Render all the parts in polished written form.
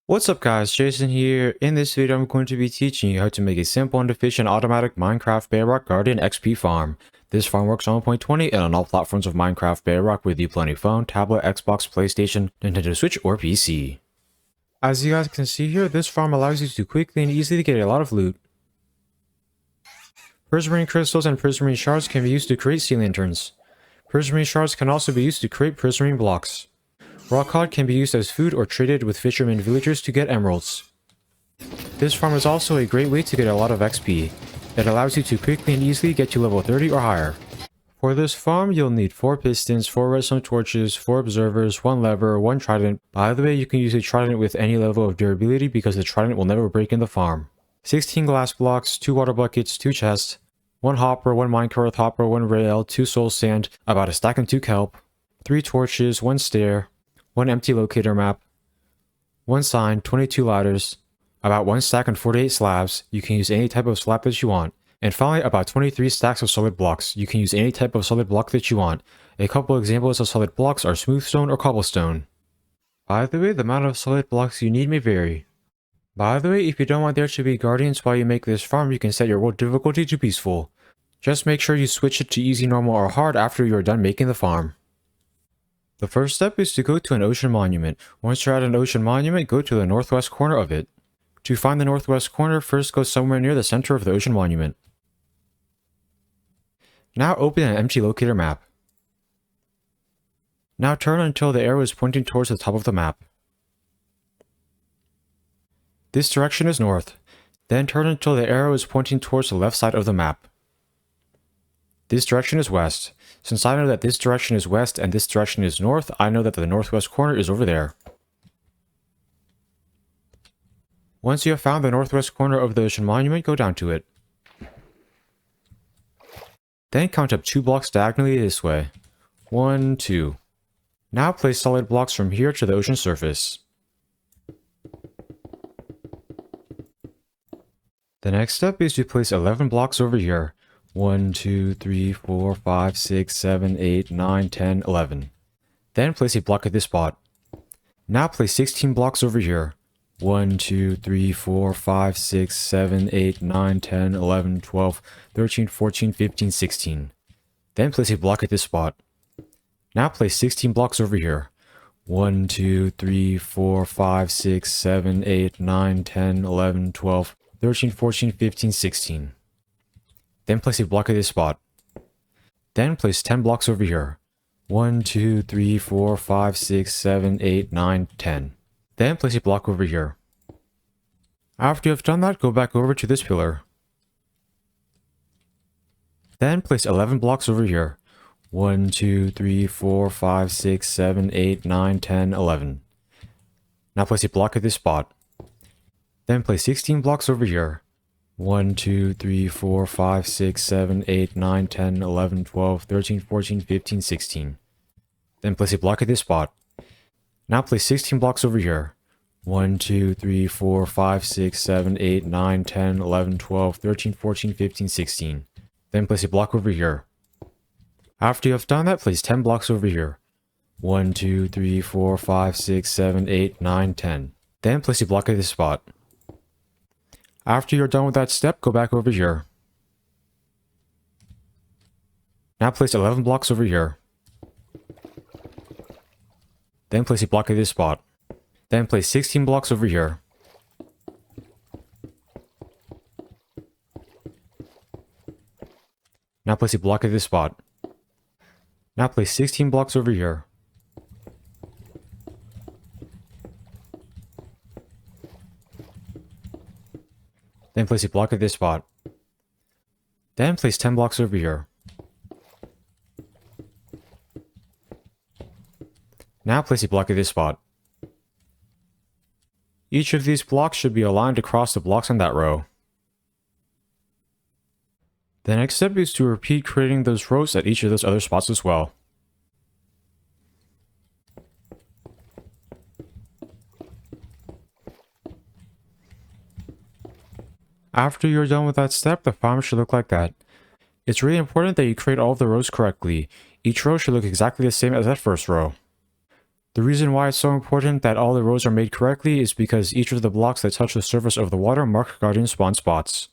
What's up guys, Jason here. In this video I'm going to be teaching you how to make a simple and efficient automatic Minecraft Bedrock Guardian XP farm. This farm works on 1.20 and on all platforms of Minecraft Bedrock with you plenty phone, tablet, Xbox, PlayStation, Nintendo Switch, or PC. As you guys can see here, this farm allows you to quickly and easily get a lot of loot. Prismarine crystals and prismarine shards can be used to create sea lanterns. Prismarine shards can also be used to create prismarine blocks. Rock cod can be used as food or traded with fishermen villagers to get emeralds. This farm is also a great way to get a lot of XP. It allows you to quickly and easily get to level 30 or higher. For this farm, you'll need 4 pistons, 4 redstone torches, 4 observers, 1 lever, 1 trident. By the way, you can use a trident with any level of durability because the trident will never break in the farm. 16 glass blocks, 2 water buckets, 2 chests, 1 hopper, 1 minecart hopper, 1 rail, 2 soul sand, about a stack and 2 kelp, 3 torches, 1 stair, 1 empty locator map, 1 sign, 22 ladders, about 1 stack and 48 slabs. You can use any type of slab that you want. And finally, about 23 stacks of solid blocks. You can use any type of solid block that you want. A couple examples of solid blocks are smooth stone or cobblestone. By the way, the amount of solid blocks you need may vary. By the way, if you don't want there to be guardians while you make this farm, you can set your world difficulty to peaceful. Just make sure you switch it to easy, normal, or hard after you are done making the farm. The first step is to go to an ocean monument. Once you're at an ocean monument, go to the northwest corner of it. To find the northwest corner, first go somewhere near the center of the ocean monument. Now open an empty locator map. Now turn until the arrow is pointing towards the top of the map. This direction is north. Then turn until the arrow is pointing towards the left side of the map. This direction is west. Since I know that this direction is west and this direction is north, I know that the northwest corner is over there. Once you have found the northwest corner of the ocean monument, go down to it. Then count up 2 blocks diagonally this way. 1, 2. Now place solid blocks from here to the ocean surface. The next step is to place 11 blocks over here. 1, 2, 3, 4, 5, 6, 7, 8, 9, 10, 11. Then place a block at this spot. Now place 16 blocks over here. 1, 2, 3, 4, 5, 6, 7, 8, 9, 10, 11, 12, 13, 14, 15, 16. Then place a block at this spot. Now place 16 blocks over here. 1, 2, 3, 4, 5, 6, 7, 8, 9, 10, 11, 12, 13, 14, 15, 16. Then place a block at this spot. Then place 10 blocks over here. 1, 2, 3, 4, 5, 6, 7, 8, 9, 10. Then place a block over here. After you have done that, go back over to this pillar. Then place 11 blocks over here. 1, 2, 3, 4, 5, 6, 7, 8, 9, 10, 11. Now place a block at this spot. Then place 16 blocks over here. 1, 2, 3, 4, 5, 6, 7, 8, 9, 10, 11, 12, 13, 14, 15, 16. Then place a block at this spot. Now place 16 blocks over here. 1, 2, 3, 4, 5, 6, 7, 8, 9, 10, 11, 12, 13, 14, 15, 16. Then place a block over here. After you have done that, place 10 blocks over here. 1, 2, 3, 4, 5, 6, 7, 8, 9, 10. Then place a block at this spot. After you're done with that step, go back over here. Now place 11 blocks over here. Then place a block at this spot. Then place 16 blocks over here. Now place a block at this spot. Now place 16 blocks over here. Then place a block at this spot. Then place 10 blocks over here. Now place a block at this spot. Each of these blocks should be aligned across the blocks on that row. The next step is to repeat creating those rows at each of those other spots as well. After you're done with that step, the farm should look like that. It's really important that you create all of the rows correctly. Each row should look exactly the same as that first row. The reason why it's so important that all the rows are made correctly is because each of the blocks that touch the surface of the water mark guardian spawn spots.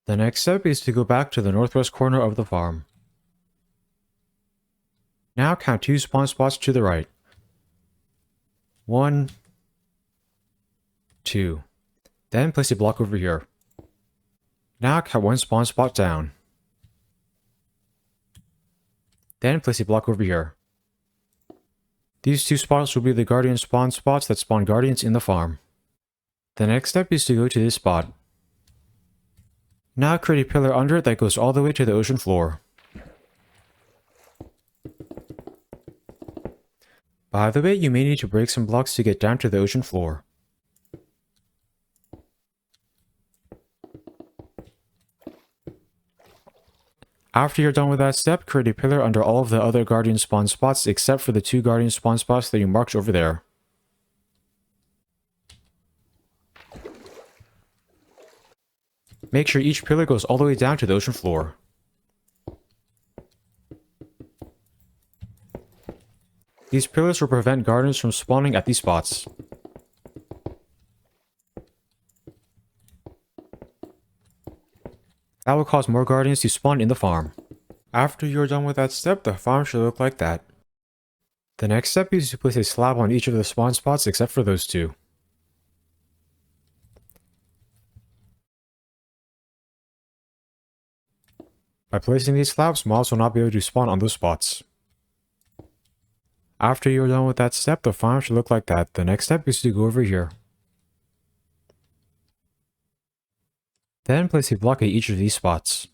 The next step is to go back to the northwest corner of the farm. Now count 2 spawn spots to the right. 1, 2. Then place a block over here. Now count 1 spawn spot down. Then place a block over here. These 2 spots will be the guardian spawn spots that spawn guardians in the farm. The next step is to go to this spot. Now create a pillar under it that goes all the way to the ocean floor. By the way, you may need to break some blocks to get down to the ocean floor. After you're done with that step, create a pillar under all of the other guardian spawn spots except for the 2 guardian spawn spots that you marked over there. Make sure each pillar goes all the way down to the ocean floor. These pillars will prevent guardians from spawning at these spots. That will cause more guardians to spawn in the farm. After you're done with that step, the farm should look like that. The next step is to place a slab on each of the spawn spots except for those 2. By placing these slabs, mobs will not be able to spawn on those spots. After you're done with that step, the farm should look like that. The next step is to go over here. Then place a block at each of these spots.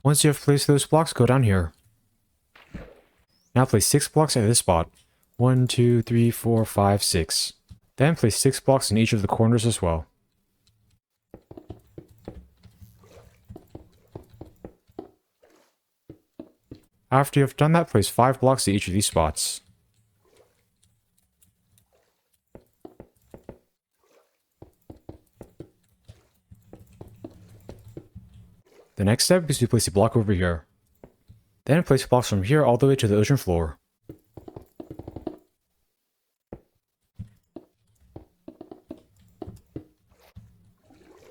Once you have placed those blocks, go down here. Now place 6 blocks at this spot. 1, 2, 3, 4, 5, 6. Then place 6 blocks in each of the corners as well. After you have done that, place 5 blocks at each of these spots. The next step is to place a block over here. Then place blocks from here all the way to the ocean floor.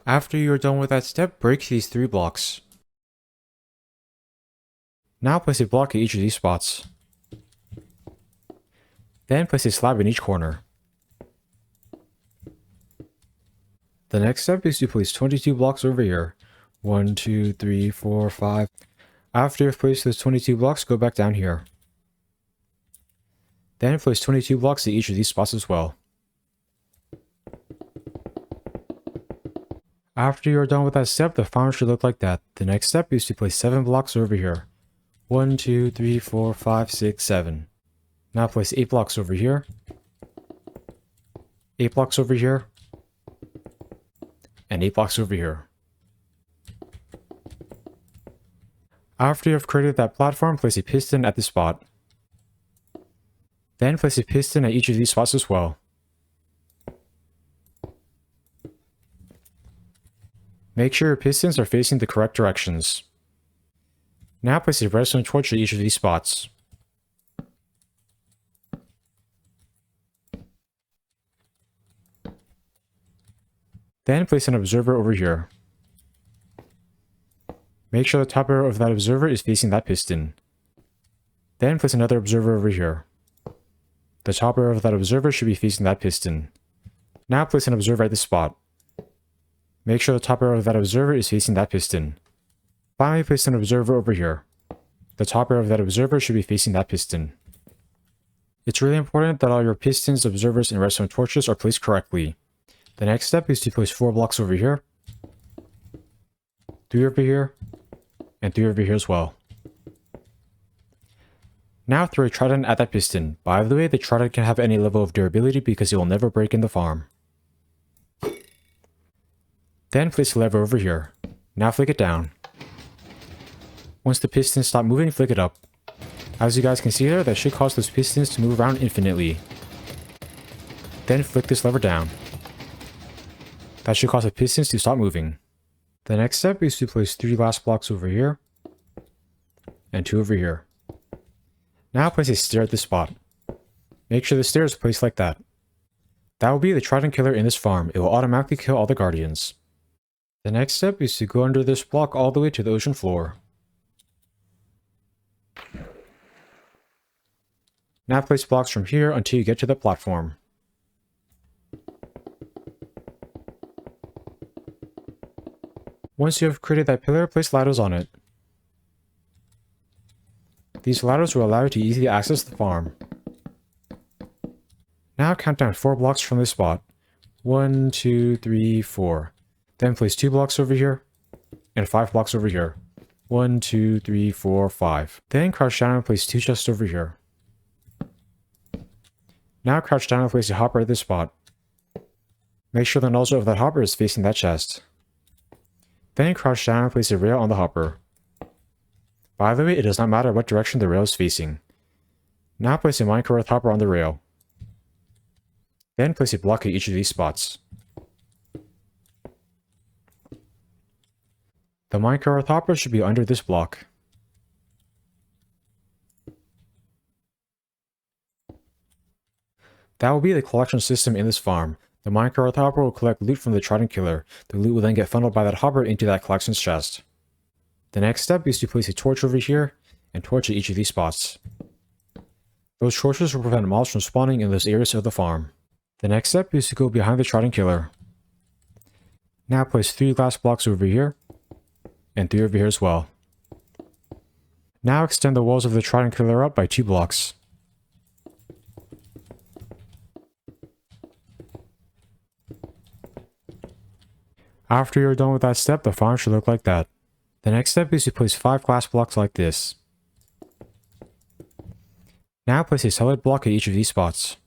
After you are done with that step, break these 3 blocks. Now place a block at each of these spots. Then place a slab in each corner. The next step is to place 22 blocks over here. 1, 2, 3, 4, 5. After you've placed those 22 blocks, go back down here. Then place 22 blocks at each of these spots as well. After you're done with that step, the farm should look like that. The next step is to place 7 blocks over here. 1, 2, 3, 4, 5, 6, 7. Now place 8 blocks over here. 8 blocks over here. And 8 blocks over here. After you have created that platform, place a piston at this spot. Then place a piston at each of these spots as well. Make sure your pistons are facing the correct directions. Now place a redstone torch at each of these spots. Then place an observer over here. Make sure the top arrow of that observer is facing that piston. Then place another observer over here. The top arrow of that observer should be facing that piston. Now place an observer at this spot. Make sure the top arrow of that observer is facing that piston. Finally, place an observer over here. The top arrow of that observer should be facing that piston. It's really important that all your pistons, observers, and redstone torches are placed correctly. The next step is to place 4 blocks over here, 3 over here, and 3 over here as well. Now throw a trident at that piston. By the way, the trident can have any level of durability because it will never break in the farm. Then place the lever over here. Now flick it down. Once the pistons stop moving, flick it up. As you guys can see there, that should cause those pistons to move around infinitely. Then flick this lever down. That should cause the pistons to stop moving. The next step is to place 3 glass blocks over here, and 2 over here. Now place a stair at this spot. Make sure the stair is placed like that. That will be the Trident Killer in this farm. It will automatically kill all the guardians. The next step is to go under this block all the way to the ocean floor. Now place blocks from here until you get to the platform. Once you have created that pillar, place ladders on it. These ladders will allow you to easily access the farm. Now count down 4 blocks from this spot. 1, 2, 3, 4. Then place 2 blocks over here, and 5 blocks over here. 1, 2, 3, 4, 5. Then crouch down and place 2 chests over here. Now crouch down and place a hopper at this spot. Make sure the nozzle of that hopper is facing that chest. Then crouch down and place a rail on the hopper. By the way, it does not matter what direction the rail is facing. Now place a minecart hopper on the rail. Then place a block at each of these spots. The minecart hopper should be under this block. That will be the collection system in this farm. The minecart hopper will collect loot from the Trident Killer. The loot will then get funneled by that hopper into that collections chest. The next step is to place a torch over here, and torch at each of these spots. Those torches will prevent mobs from spawning in those areas of the farm. The next step is to go behind the Trident Killer. Now place 3 glass blocks over here, and 3 over here as well. Now extend the walls of the Trident Killer up by 2 blocks. After you're done with that step, the farm should look like that. The next step is to place 5 glass blocks like this. Now place a solid block at each of these spots.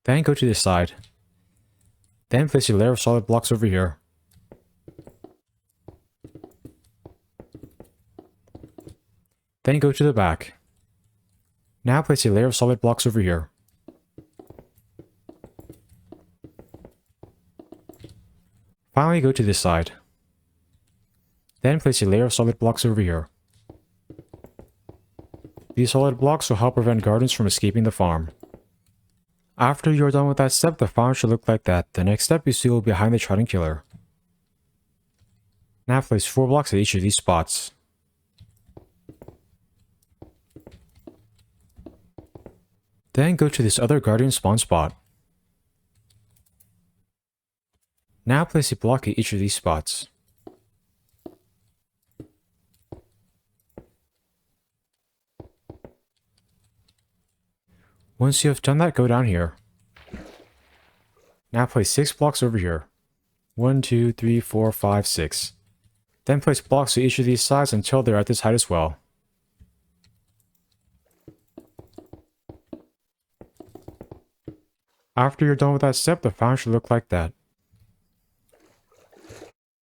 Then go to this side. Then place a layer of solid blocks over here. Then go to the back. Now place a layer of solid blocks over here. Finally go to this side. Then place a layer of solid blocks over here. These solid blocks will help prevent guardians from escaping the farm. After you're done with that step, the farm should look like that. The next step is to go behind the Trident Killer. Now place 4 blocks at each of these spots. Then go to this other guardian spawn spot. Now place a block at each of these spots. Once you have done that, go down here. Now place 6 blocks over here. 1, 2, 3, 4, 5, 6. Then place blocks at each of these sides until they're at this height as well. After you're done with that step, the farm should look like that.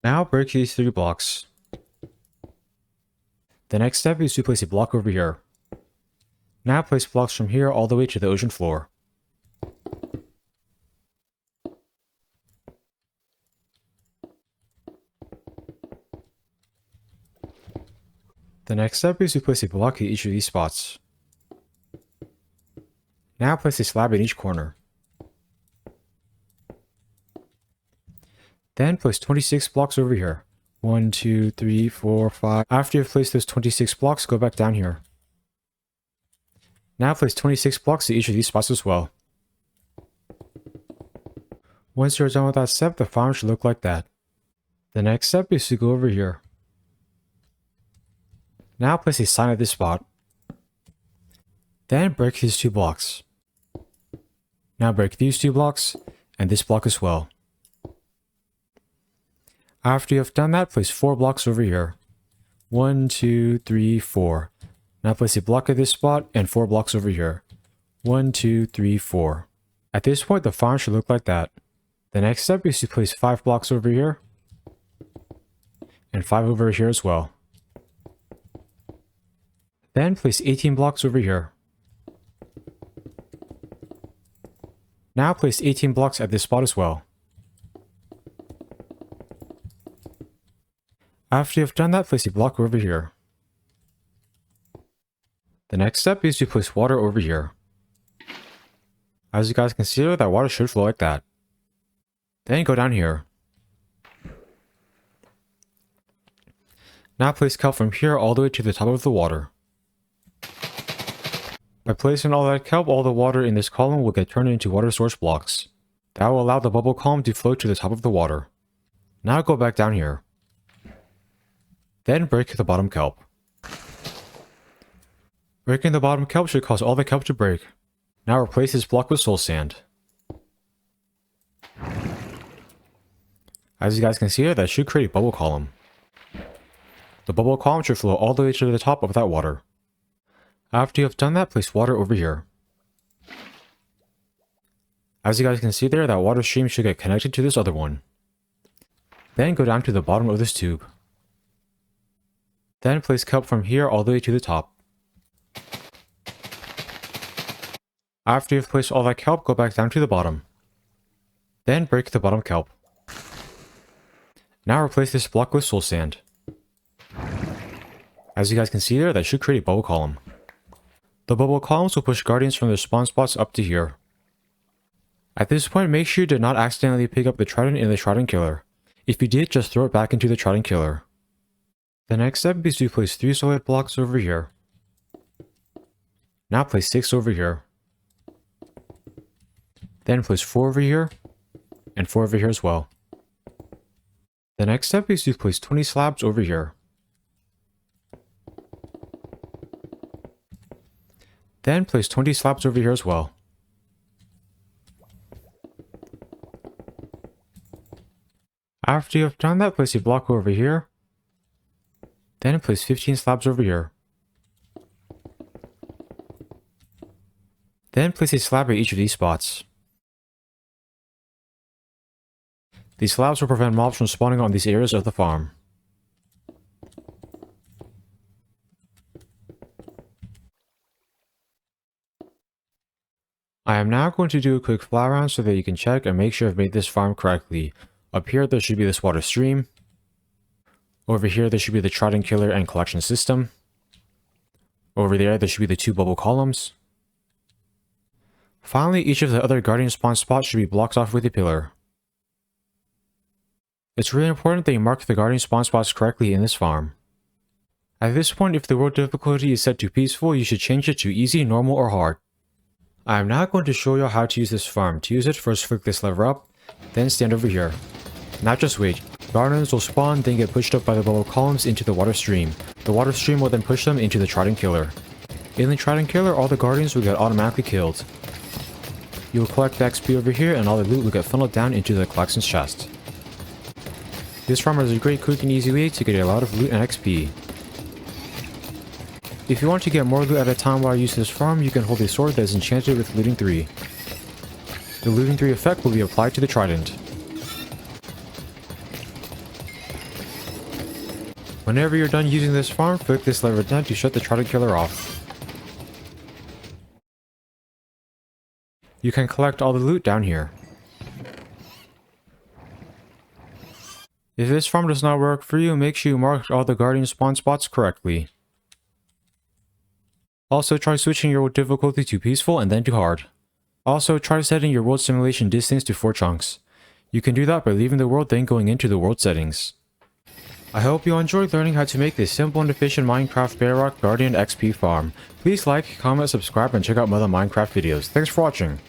Now break these 3 blocks. The next step is to place a block over here. Now place blocks from here all the way to the ocean floor. The next step is to place a block at each of these spots. Now place a slab in each corner. Then place 26 blocks over here. 1, 2, 3, 4, 5. After you've placed those 26 blocks, go back down here. Now place 26 blocks at each of these spots as well. Once you're done with that step, the farm should look like that. The next step is to go over here. Now place a sign at this spot. Then break these 2 blocks. Now break these 2 blocks, and this block as well. After you have done that, place 4 blocks over here. 1, 2, 3, 4. Now place a block at this spot and 4 blocks over here. 1, 2, 3, 4. At this point, the farm should look like that. The next step is to place 5 blocks over here. And 5 over here as well. Then place 18 blocks over here. Now place 18 blocks at this spot as well. After you have done that, place a block over here. The next step is to place water over here. As you guys can see there, that water should flow like that. Then go down here. Now place kelp from here all the way to the top of the water. By placing all that kelp, all the water in this column will get turned into water source blocks. That will allow the bubble column to float to the top of the water. Now go back down here. Then break the bottom kelp. Breaking the bottom kelp should cause all the kelp to break. Now replace this block with soul sand. As you guys can see here, that should create a bubble column. The bubble column should flow all the way to the top of that water. After you have done that, place water over here. As you guys can see there, that water stream should get connected to this other one. Then go down to the bottom of this tube. Then place kelp from here all the way to the top. After you've placed all that kelp, go back down to the bottom. Then break the bottom kelp. Now replace this block with soul sand. As you guys can see there, that should create a bubble column. The bubble columns will push guardians from their spawn spots up to here. At this point, make sure you did not accidentally pick up the trident in the trident killer. If you did, just throw it back into the trident killer. The next step is to place 3 solid blocks over here. Now place 6 over here. Then place 4 over here, and 4 over here as well. The next step is to place 20 slabs over here. Then place 20 slabs over here as well. After you have done that, place a block over here. Then place 15 slabs over here. Then place a slab at each of these spots. These slabs will prevent mobs from spawning on these areas of the farm. I am now going to do a quick fly around so that you can check and make sure I've made this farm correctly. Up here there should be this water stream. Over here there should be the trident killer and collection system. Over there should be the 2 bubble columns. Finally, each of the other guardian spawn spots should be blocked off with a pillar. It's really important that you mark the guardian spawn spots correctly in this farm. At this point, if the world difficulty is set to peaceful, you should change it to easy, normal, or hard. I am now going to show you how to use this farm. To use it, first flick this lever up, then stand over here. Now just wait. Guardians will spawn, then get pushed up by the bubble columns into the water stream. The water stream will then push them into the trident killer. In the trident killer, all the guardians will get automatically killed. You will collect the XP over here, and all the loot will get funneled down into the collections chest. This farm is a great quick and easy way to get a lot of loot and XP. If you want to get more loot at a time while you use this farm, you can hold a sword that is enchanted with looting 3. The looting 3 effect will be applied to the trident. Whenever you're done using this farm, flick this lever down to shut the trident killer off. You can collect all the loot down here. If this farm does not work for you, make sure you mark all the guardian spawn spots correctly. Also, try switching your world difficulty to peaceful and then to hard. Also, try setting your world simulation distance to 4 chunks. You can do that by leaving the world then going into the world settings. I hope you enjoyed learning how to make this simple and efficient Minecraft Bedrock Guardian XP farm. Please like, comment, subscribe, and check out my other Minecraft videos. Thanks for watching.